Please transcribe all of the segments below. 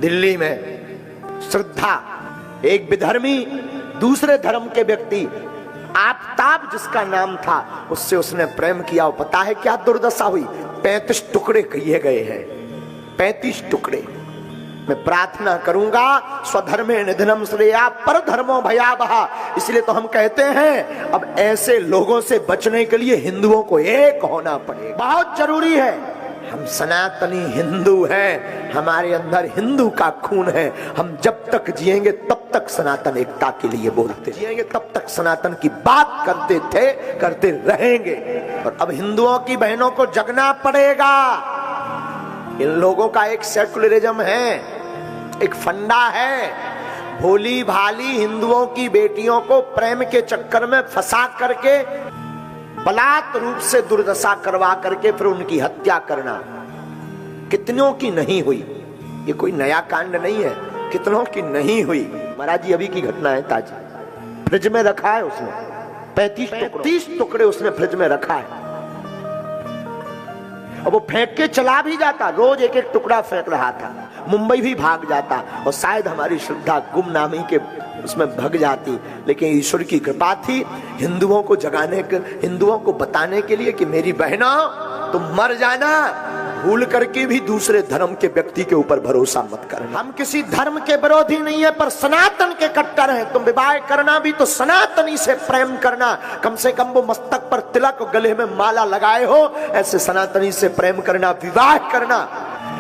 दिल्ली में श्रद्धा, एक विधर्मी दूसरे धर्म के व्यक्ति आफताब जिसका नाम था, उससे उसने प्रेम किया। और पता है क्या दुर्दशा हुई? 35 टुकड़े किए गए हैं, 35 टुकड़े। मैं प्रार्थना करूंगा स्वधर्मे निधनम श्रेया पर धर्मो भयावहा। इसलिए तो हम कहते हैं अब ऐसे लोगों से बचने के लिए हिंदुओं को एक होना पड़ेगा, बहुत जरूरी है। हम सनातनी हिंदू हैं, हमारे अंदर हिंदू का खून है। हम जब तक जिएंगे तब तक सनातन एकता के लिए बोलते जिएंगे, तब तक सनातन की बात करते थे, करते रहेंगे। और अब हिंदुओं की बहनों को जगना पड़ेगा। इन लोगों का एक सेकुलरिज्म है, एक फंडा है, भोली भाली हिंदुओं की बेटियों को प्रेम के चक्कर में फंसा करके बलात् रूप से दुर्दशा करवा करके फिर उनकी हत्या करना। कितनों की नहीं हुई? ये कोई नया कांड नहीं है, कितनों की नहीं हुई। महाराज जी अभी की घटना है ताजी, फ्रिज में रखा है उसने 35 टुकड़े उसने फ्रिज में रखा है। और वो फेंक के चला भी जाता, रोज एक एक टुकड़ा फेंक रहा था, मुंबई भी भाग जाता और शायद हमारी श्रद्धा गुमनामी के उसमें भग जाती। लेकिन ईश्वर की कृपा थी, हिंदुओं को जगाने के, हिंदुओं को बताने के लिए कि मेरी बहनों तुम मर जाना, भूल करके भी दूसरे धर्म के व्यक्ति के ऊपर भरोसा मत करना। हम किसी धर्म के विरोधी नहीं है, पर सनातन के कट्टर हैं। तुम विवाह करना भी तो सनातनी से प्रेम करना, कम से कम वो मस्तक पर तिलक, गले में माला लगाए हो, ऐसे सनातनी से प्रेम करना, विवाह करना।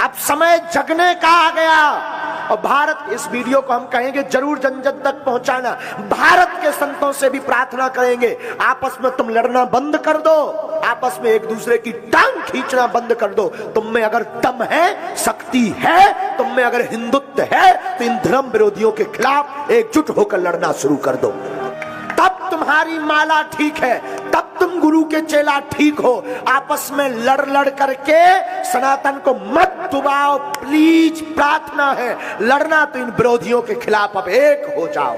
अब समय जगने का आ गया। और भारत, इस वीडियो को हम कहेंगे जरूर जन जन तक पहुंचाना। भारत के संतों से भी प्रार्थना करेंगे, आपस में तुम लड़ना बंद कर दो, आपस में एक दूसरे की टांग खींचना बंद कर दो। तुम में अगर दम है, शक्ति है, तुम में अगर हिंदुत्व है, तो इन धर्म विरोधियों के खिलाफ एकजुट होकर लड़ना शुरू कर दो। तब तुम्हारी माला ठीक है, तब तुम गुरु के चेला ठीक हो। आपस में लड़ करके सनातन को मत डुबाओ प्लीज, प्रार्थना है। लड़ना तो इन विरोधियों के खिलाफ अब एक हो जाओ।